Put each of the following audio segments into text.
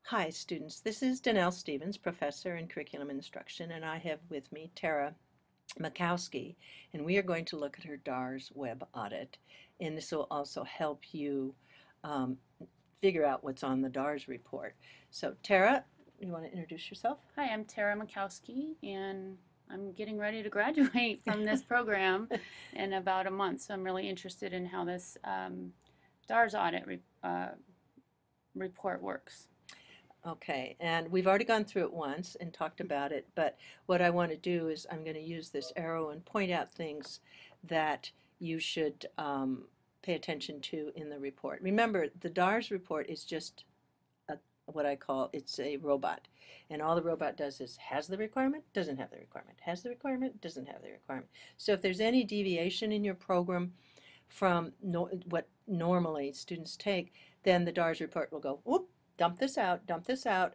Hi, students. This is Danelle Stevens, professor in curriculum instruction, and I have with me Terra Makowski, and we are going to look at her DARS web audit. And this will also help you um, figure out what's on the DARS report. So, Terra, you want to introduce yourself? Hi, I'm Terra Makowski, and I'm getting ready to graduate from this program in about a month. So I'm really interested in how this DARS report works. Okay, and we've already gone through it once and talked about it, but what I want to do is I'm going to use this arrow and point out things that you should pay attention to in the report. Remember, the DARS report is just what I call it's a robot, and all the robot does is has the requirement, doesn't have the requirement, has the requirement, doesn't have the requirement. So if there's any deviation in your program from what normally students take, then the DARS report will go, whoop, dump this out,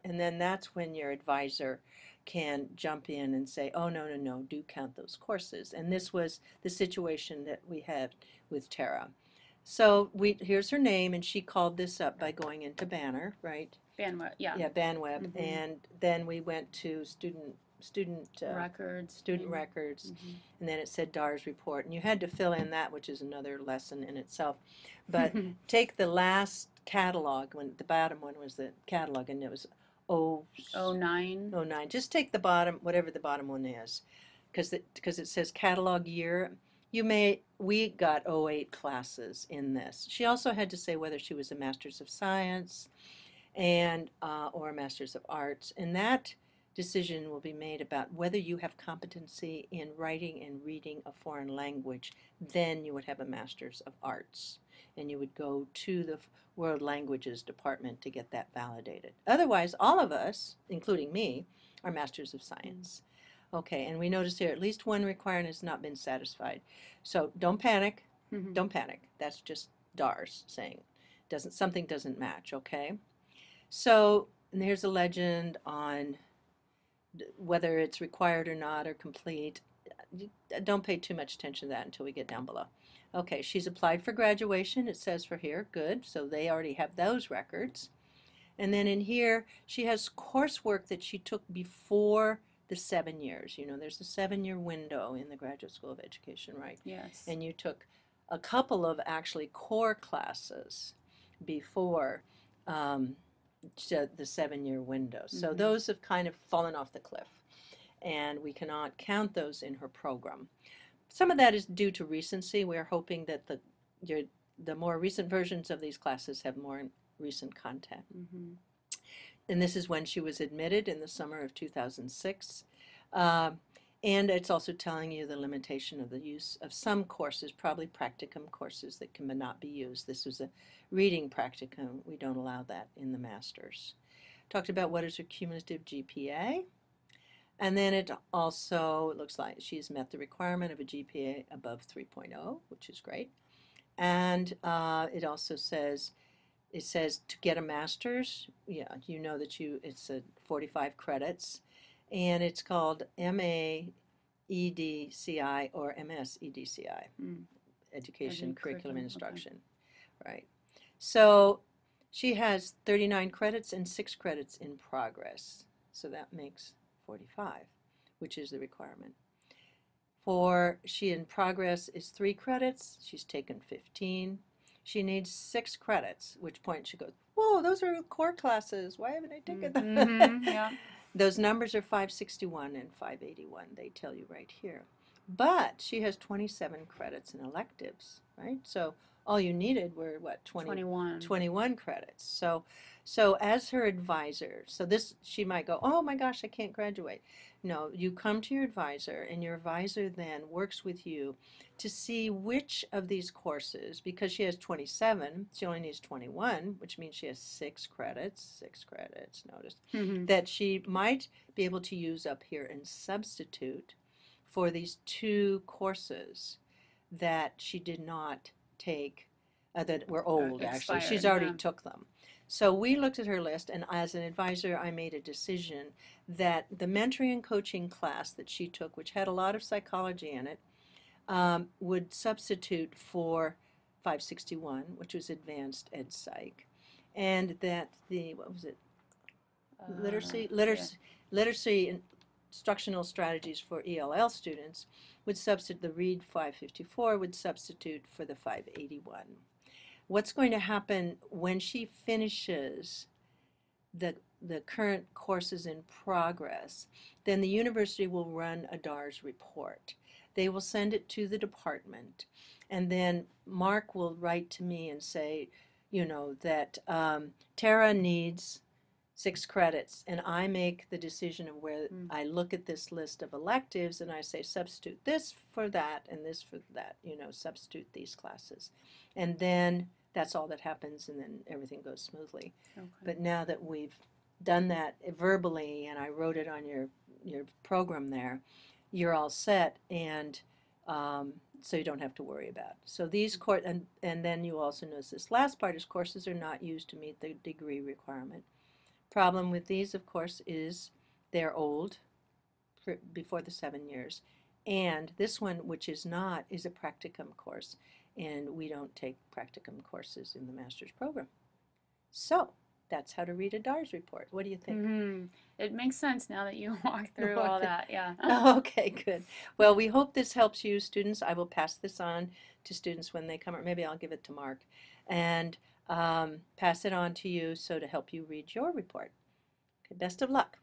and then that's when your advisor can jump in and say, oh, no, no, no, do count those courses. And this was the situation that we had with Tara. So here's her name, and she called this up by going into Banner, right? Bandwidth, yeah. Yeah, BANWeb, Mm-hmm. and then we went to Records, student maybe. records, Mm-hmm. and then it said DARS report, and you had to fill in that, which is another lesson in itself. But take the last catalog, when the bottom one was the catalog, and it was oh Oh, 09. oh 09. Just take the bottom, whatever the bottom one is, because it says catalog year. We got '08 classes in this. She also had to say whether she was a Master's of Science and or a Master's of Arts, and that decision will be made about whether you have competency in writing and reading a foreign language. Then you would have a Master's of Arts, and you would go to the World Languages Department to get that validated. Otherwise, all of us, including me, are Masters of Science. Okay, and we notice here at least one requirement has not been satisfied. So don't panic. Mm-hmm. Don't panic. That's just DARS saying something doesn't match, okay? So, and here's a legend on whether it's required or not or complete. Don't pay too much attention to that until we get down below. Okay, she's applied for graduation, it says for here, good. So they already have those records. And then in here, she has coursework that she took before the 7 years. You know, there's a 7-year window in the Graduate School of Education, right? Yes. And you took a couple of actually core classes before the 7-year window. So Mm-hmm. those have kind of fallen off the cliff, and we cannot count those in her program. Some of that is due to recency. We're hoping that the more recent versions of these classes have more recent content. Mm-hmm. And this is when she was admitted in the summer of 2006. Uh, and it's also telling you the limitation of the use of some courses, probably practicum courses that can not be used. This was a reading practicum. We don't allow that in the master's. Talked about what is her cumulative GPA. And then it looks like she's met the requirement of a GPA above 3.0, which is great. And it also says, to get a master's, yeah, you know that it's a 45 credits, and it's called MA EDCI or MS EDCI, Education, Curriculum, Instruction, okay. Right. So she has 39 credits and 6 credits in progress, so that makes 45, which is the requirement. She in progress is 3 credits, she's taken 15. She needs 6 credits, which point she goes, whoa, those are core classes. Why haven't I taken them? Mm-hmm. Yeah. Those numbers are 561 and 581. They tell you right here. But she has 27 credits in electives, right? So all you needed were, what, 21 credits. So as her advisor, she might go, oh my gosh, I can't graduate. No, you come to your advisor, and your advisor then works with you to see which of these courses, because she has 27, she only needs 21, which means she has 6 credits, notice, Mm-hmm. that she might be able to use up here and substitute for these 2 courses that she did not take, that were old, actually. Expired, She's already yeah. took them. So we looked at her list, and as an advisor, I made a decision that the mentoring and coaching class that she took, which had a lot of psychology in it, would substitute for 561, which was advanced ed psych, and that what was it? Literacy, Yeah. literacy instructional strategies for ELL students would substitute, the Read 554 would substitute for the 581. What's going to happen when she finishes the current courses in progress, then the university will run a DARS report. They will send it to the department, and then Mark will write to me and say, you know, that Tara needs 6 credits, and I make the decision of where I look at this list of electives and I say substitute this for that and this for that, you know, substitute these classes. And then that's all that happens, and then everything goes smoothly. Okay. But now that we've done that verbally and I wrote it on your program there, you're all set, and so you don't have to worry about it. So these and then you also notice this last part is courses are not used to meet the degree requirement. Problem with these, of course, is they're old, before the 7 years. And this one, which is not, is a practicum course. And we don't take practicum courses in the master's program. So that's how to read a DARS report. What do you think? Mm-hmm. It makes sense now that you walk through all that. Yeah. Okay, good. Well, we hope this helps you, students. I will pass this on to students when they come, or maybe I'll give it to Mark, and pass it on to you so to help you read your report. Okay, best of luck.